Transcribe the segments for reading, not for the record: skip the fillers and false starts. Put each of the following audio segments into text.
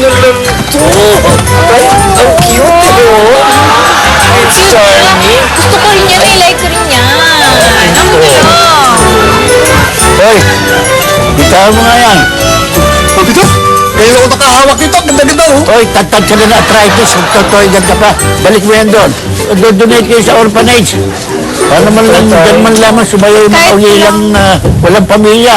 naman to. Ay, ang cute, no? It's charming. Gusto ko rin yan. I like ko rin yan. Ang gusto. Hoy, bitawan mo nga yan. Oh, dito. Ngayon ako nakahawak nito. Ganda-ganda, oh. Hoy, tatad ka na arthritis. Magtotoigan ka pa. Balik mo yan doon. Donate kayo sa orphanage. Paano man lang, dyan man lamang sumayo yung mga ulilang walang pamilya.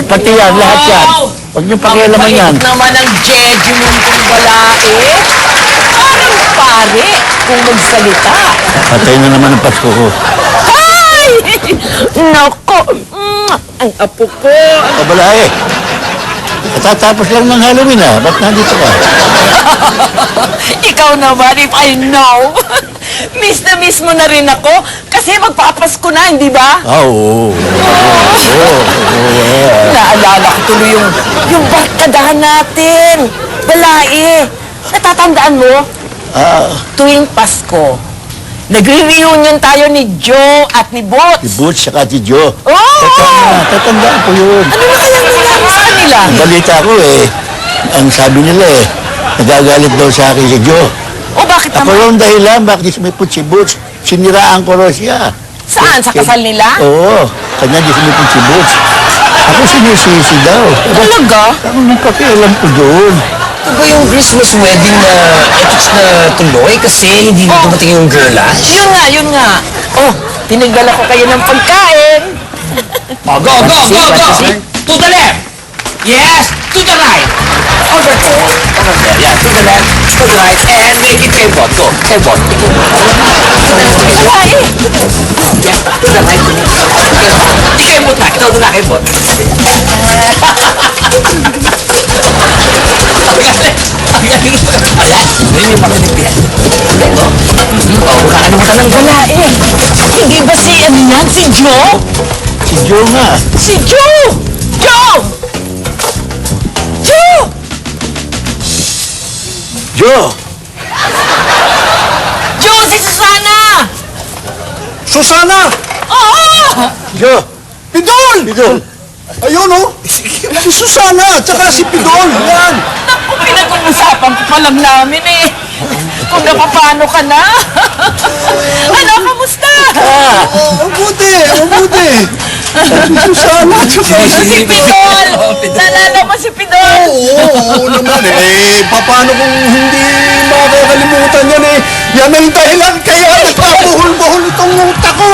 Pati yan, lahat yan. Huwag niyo pakialaman yan. Ang naman ang jeju mong kung balae. Parang pare kung magsalita. Patay na naman ang Pasko ko. Ay! Nako! Ang apo ko. Kabalae. Katatapos lang ng Halloween Ba't nandito ka? Ikaw naman, if I know. Miss na miss mo na rin ako. Kasi magpapasko na, hindi ba? Oo. Naalala ko tuloy yung barkadahan natin. Balae. Natatandaan mo? Tuwing Pasko, nagre-reunion tayo ni Joe at ni Boots. Si Boots saka si Joe. Oh! Tatandaan ko yun. Ano na kayang nangyari sa kanila? Ang balita ko ang sabi nila nagagalit daw sa akin si Joe. O bakit Ako naman? yung dahilan bakit sumipot si Boots. Siniraan ko raw siya. Saan? Sa kasal nila? Oo. Kanya di sumipot si Boots. Ako sinisisi daw. Talaga? Ano nang pakialam ko doon? Ito ba yung Christmas wedding na etos na tuloy kasi hindi na dumating yung girlash? Yun nga. Oh, tinigdala ko kayo ng pagkain. Oh, go! To the left! Yes! To the right! Over there. Yeah, to the left, to the right, and make it kebot. Go, kebot. Balae. Yeah, to the right. Di kebot na, ikaw na kebot. Ang galing. Ayan, yun yung makinig yan. Oh, kakalimutan ng Balae. Hindi ba si si Joe? Si Joe nga. Si Joe! Joe! Joe! Joe! Joe, si Susana! Susana! Oo! Joe! Pidol! Pidol! Ayun, oh! Si Susana, tsaka si Pidol. Yan! Naku, pinag-uusapan ko pa lang namin Kung napapano ka na. Ano, kamusta? Mabuti! Si Susana, tsaka Si Pidol! Nalala mo si Pidol? Oo naman paano kung hindi makakalimutan yan Yan ang dahilan kaya nagpabuhol-buhol itong utak ko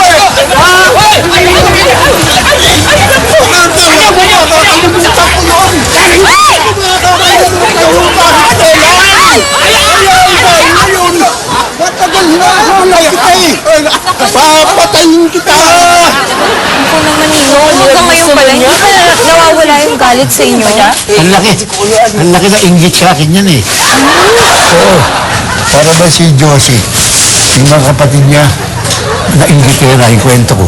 Matagal na kita Papatayin kita! Ako naman hanggang ngayon pala, hindi ka nawawala yung galit sa inyo. Ang laki na inggit sa akin yan Oo. Para ba si Josie, yung mga kapatid niya, nainggitera yung kwento ko.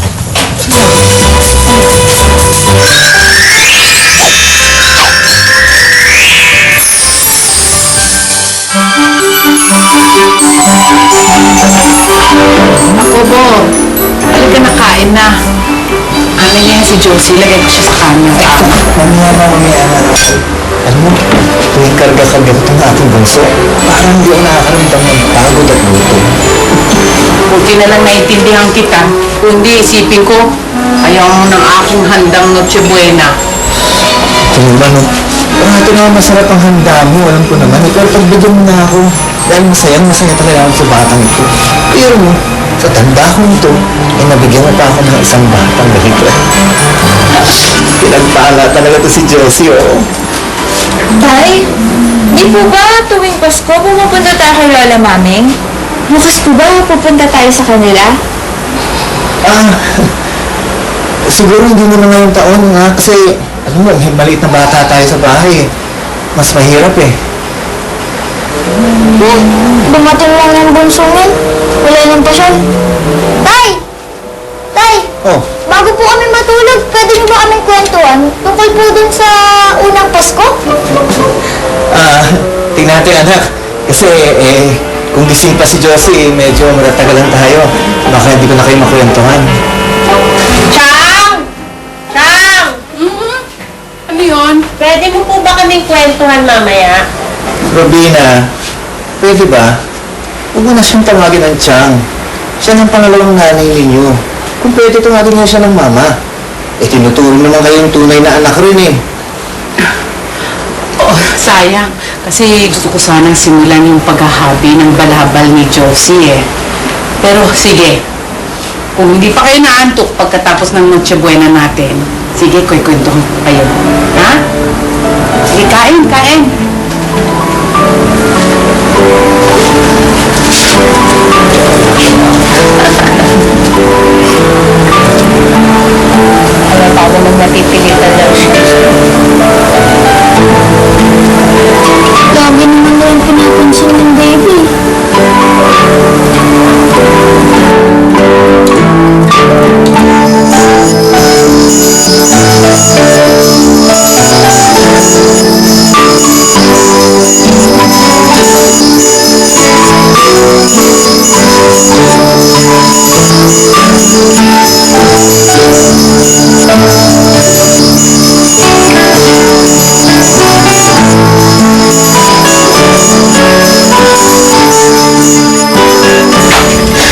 Ako, Bo. Halika na, kain na. Ano niya si Josie, lagay ko siya sa kanya. Alam mo, tuwing karga-karga ito ng ating bunso, parang hindi ako nakakaramdam ng pagod at gutom. Buti na lang naiintindihan kita. Kundi isipin ko, ayaw mo ng aking handang Noche Buena. Ito naman, ito naman masarap ang handa mo, alam ko naman. Pero pagbigyan mo na ako, dahil masaya talaga ako sa batang ito. Pero mo, sa tanda ko nito, nabigyan mo pa ako ng isang batang ganito. Pinagpala talaga to si Josie, Tay, di po ba tuwing Pasko pumupunta tayo kay Lola Maming? Bukas po ba pupunta tayo sa kanila? Siguro hindi mo na ngayong taon nga kasi, alam mo, maliit na bata tayo sa bahay. Mas mahirap Dumating lang ng bunso niyan. Wala nang pasyon. Tay! Tay! Oh, Bago po kami matulog, pwede niyo ba kaming kwentuhan? Tungkol po dun sa unang Pasko? tingnan natin anak. Kasi, kung gising pa si Josie, medyo matatagalan tayo. Baka hindi ko na kayo makwentuhan. Chang! Chang! Ano yun? Pwede mo po ba kaming kwentuhan mamaya? Robina, pwede ba? Huwag mo na siyang tawagin ng Chang. Siya ng pangalawang nanay ninyo. Kung pwede, tawagin niya siya ng mama. Eh, tinuturo naman kayong tunay na anak rin eh. Oh, sayang. Kasi gusto ko sanang simulan yung paghahabi ng balabal ni Josie eh. Pero sige, kung hindi pa kayo naantok pagkatapos ng Noche Buena natin, sige, kwento ko kayo. Ha? Sige, kain, kain. Halata ko nang napipilitan lang siya. Lagi naman na yung pinapansin ng baby.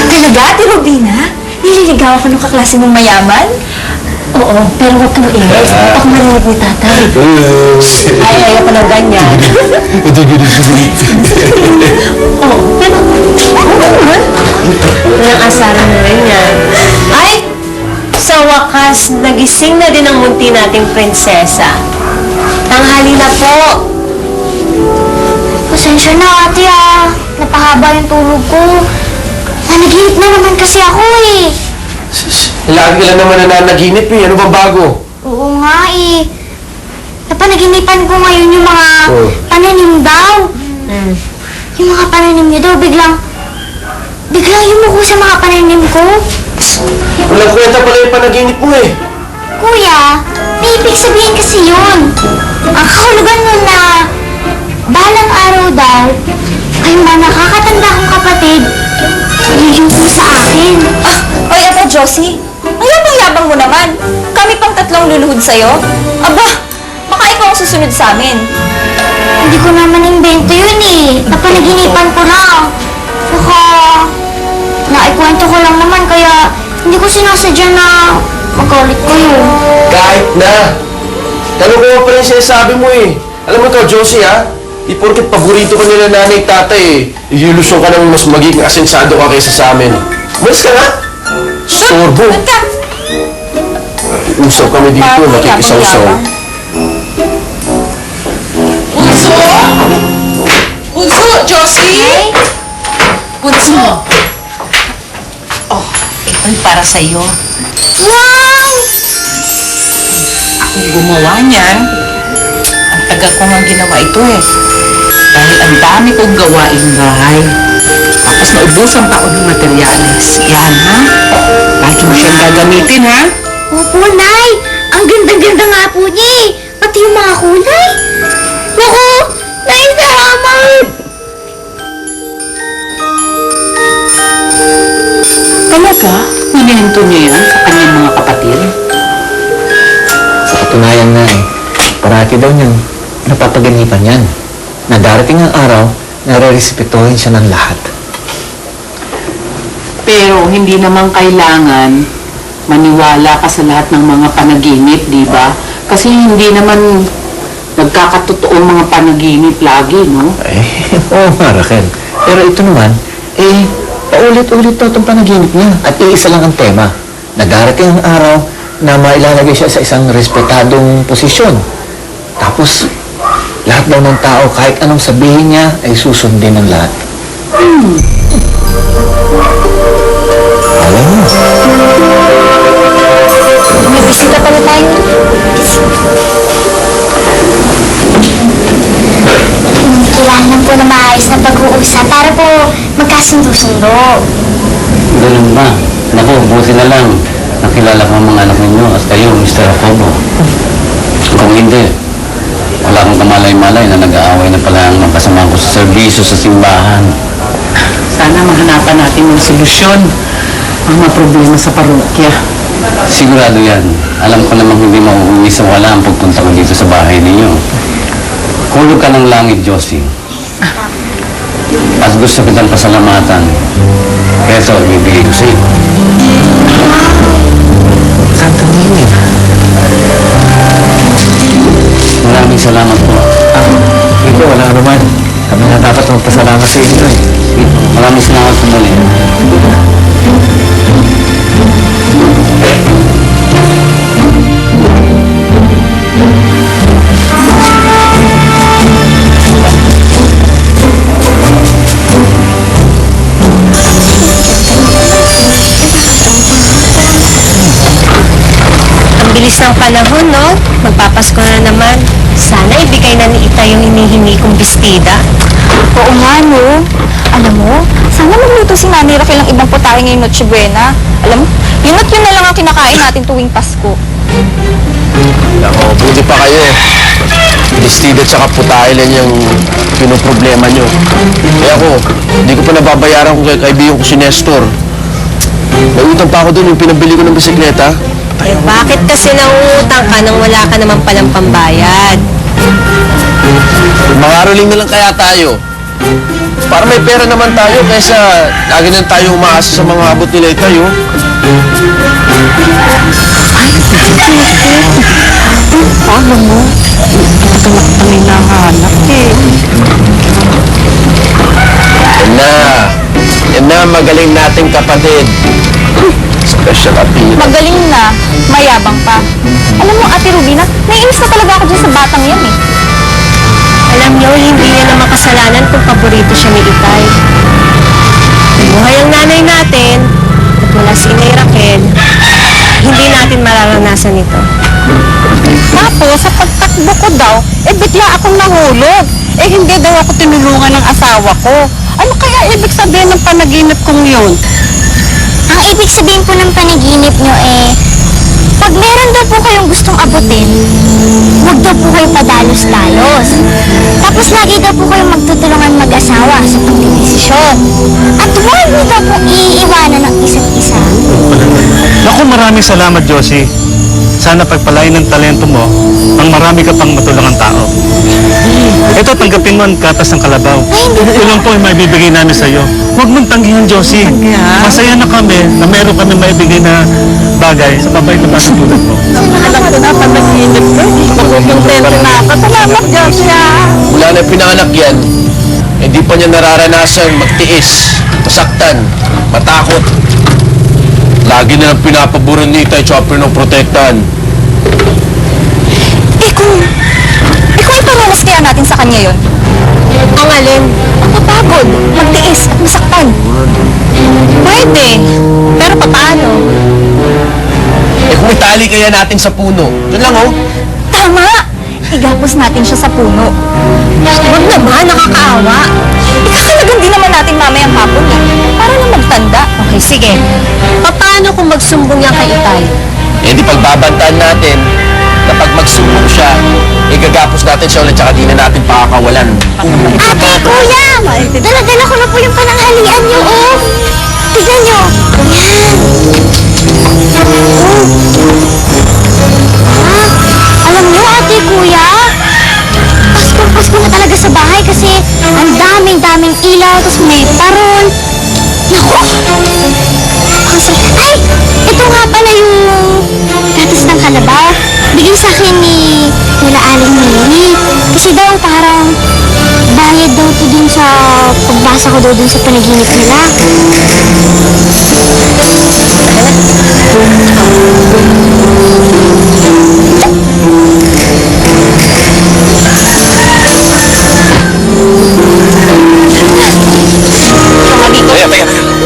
Talaga, Ate Robina? Nililigaw ako ng kaklase mong mayaman? Oo, pero huwag kang ingay. Baka marinig ni tatay. Ay, ayoko ng ganyan. Oo, pero oo naman. Walang asaran na rin yan. Ay! Sa wakas, nagising na din ang munti nating prinsesa. Tanghali na po. Pasensya na, ate ah. Napahaba yung tulog ko. Nanaginip na naman kasi ako eh. Lagi ka lang naman nananaginip eh. Ano bang bago? Oo nga eh. Napanaginipan ko ngayon yung mga pananim daw. Yung mga pananim niya daw biglang yumuko sa mga pananim ko. Walang kwenta pala yung panaginip mo eh. Kuya, may ibig sabihin kasi yun. Ang kahulugan nun na balang araw daw, kayong mga nakakatanda kong kapatid, yuyuko sa akin. Oy, Ate Josie, ang yabang-yabang mo naman. Kami pang tatlong luluhod sa'yo. Aba, baka ikaw ang susunod sa amin. Hindi ko naman invento yun eh. Napanaginipan ko lang. Baka, naikwento ko lang naman kaya hindi ko sinasadya na magalit kayo. Kahit na. Tanong ko pa rin sinasabi mo eh. Alam mo ikaw, Josie ha? Di porket paborito ka nila nanay at tatay eh. Ilulusong ka ng mas magiging asensado ka kaysa sa amin. Umalis ka nga. Sorbo. Ba't ka? Usap kami dito, Parang nakikisaw-saw. yabang-yabang. Bunso! Bunso, Josie! Bunso! Oh, ito'y para sa'yo. Wow! Akong gumawa niyan. Ang tagal ko nga ginawa ito eh. Dahil ang dami kong gawaing bahay. Tapos naubusan pa ako ng materyales. Yan ha? Lagi mo siyang gagamitin ha? Opo, Nay! Ang ganda-ganda nga po niya eh! Pati yung mga kulay! Naku! Nay, salamat! Talaga? Ninento niya yan sa kanyang mga kapatid? Sa katunayan na eh, parati daw niyang napapaganipan yan. Na darating ang araw, nare-respetuhin siya ng lahat. Pero hindi naman kailangan maniwala ka sa lahat ng mga panaginip, di ba? Kasi hindi naman nagkakatotoo mga panaginip lagi, no? Eh, oo nga, Raquel. Pero ito naman, eh, paulit-ulit daw itong panaginip niya. At iisa lang ang tema. Nagarating ang araw na mailalagay siya sa isang respetadong posisyon. Tapos, lahat daw ng tao, kahit anong sabihin niya, ay susundin ng lahat. Alam mo, May bisita pala tayo. Kailangan lang po na maayos na pag-uusap para po magkasundo-sundo. Ganun ba? Naku, buti na lang. Nakilala ko ang mga anak ninyo at kayo, Mr. Jacobo. Kung hindi, wala akong kamalay-malay na nag-aaway na pala ang kasama ko sa serbisyo sa simbahan. Sana mahanapan natin ng solusyon ang mga problema sa parokya. Sigurado yan. Alam ko namang hindi mauuwi sa wala ang pagpunta ko dito sa bahay ninyo. Kulog ka ng langit, Josie. At gusto kitang pasalamatan. Kaya ito, ibibigay ko sa'yo. Santo Niño. Maraming salamat po. Ito, wala naman. Kami na dapat magpasalamat sa inyo eh. Maraming salamat po muli. Ang bilis ng panahon, no? Magpapasko na naman. Sana ibigay na ni Ita yung hinihingi kong bestida. Oo nga, no? Alam mo, sana magluto si Nanay Raquel ng ibang putahe ngayong Noche Buena. Alam mo, yun at yun na lang ang kinakain natin tuwing Pasko. Ako, buti pa kayo. Destida tsaka putahe lang yung pinoproblema nyo. Kaya ako, hindi ko pa nababayaran kung kaibigan ko si Nestor. May utang pa ako doon yung pinabili ko ng bisikleta. Eh, bakit kasi nangungutang ka nang wala ka naman palang pambayad? Mangaroling na lang kaya tayo. Para may pera naman tayo kaysa lagi na tayo umaasa sa mga abot nila tayo. Alam mo, ito na kita hinahanap eh. Yan na, magaling nating kapatid. Special appeal. Magaling na, mayabang pa. Alam mo, Ate Rubina, naiinis na talaga ako dyan sa batang yan eh. Alam niyo, hindi niya naman kasalanan kung paborito siya ni Itay. Buhay ang nanay natin, at wala si Inay Raquel, hindi natin mararanasan ito. Tapos, sa pagtakbo ko daw, bigla akong nahulog. Hindi daw ako tinulungan ng asawa ko. Ano kaya ibig sabihin ng panaginip kong yun? Ang ibig sabihin po ng panaginip nyo pag meron daw po kayong gustong abutin, huwag daw po kayo padalos-dalos. Tapos lagi daw po kayong magtutulungan mag-asawa sa pagdidesisyon. At huwag niyo daw po iiwanan ng isa't isa. Naku, maraming salamat, Josie. Sana pagpalain ng talento mo, ang marami ka pang matulungang tao. Ito, tanggapin mo ang katas ng kalabaw. Ito lang po yung maibibigay namin sa'yo. Huwag mong tanggihan, Josie. Masaya na kami na meron kami maibigay na bagay sa mabait na bata tulad mo. Alam ko na, panaginip ko. Makukontento na ako. Salamat, Josia. Mula na pinanganak yan, hindi pa niya nararanasan magtiis, masaktan, matakot. Lagi na lang pinapaboran ni Itay tsaka pinoprotektahan. Kung iparanas kaya natin sa kanya yun? Ang alin? Ang mapagod, magtiis at masaktan. Pwede. Pero paano? Kung itali kaya natin sa puno, yun lang oh. Tama! Igapos natin siya sa puno. Huwag naman, nakakaawa. Ikakalagan din naman natin mamayang hapon eh. Para na magtanda. Okay, sige. Paano kung magsumbong yan kay Itay? Di pagbabantaan natin na pag magsumbong siya, igagapos natin siya ulit tsaka di na natin pakakawalan. Ate, kuya! Dala-dala ko na po yung pananghalian nyo, oh! Tignan nyo! Yan! Alam nyo, ate, kuya? Pasko na talaga sa bahay kasi ang daming ilaw, tapos may parol. Naku! Ay! Ito nga pala yung gatas ng kalabaw. Bigay sa akin ni Tula Aling Mary. Kasi daw parang bayad daw to dun sa pagbasa ko daw dun sa panaginip nila.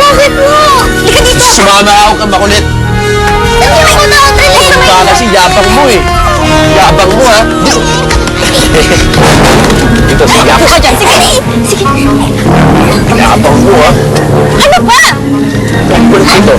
Bakit mo? Lika dito! Sumama ako ka makulit. Sabi mo na ako talaga. Baka kasi yabang mo eh. Yabang mo ha. Ito, sige ako. Ka dyan, sige! Sige! Yabang mo ha. Ano ba? Kulit ito.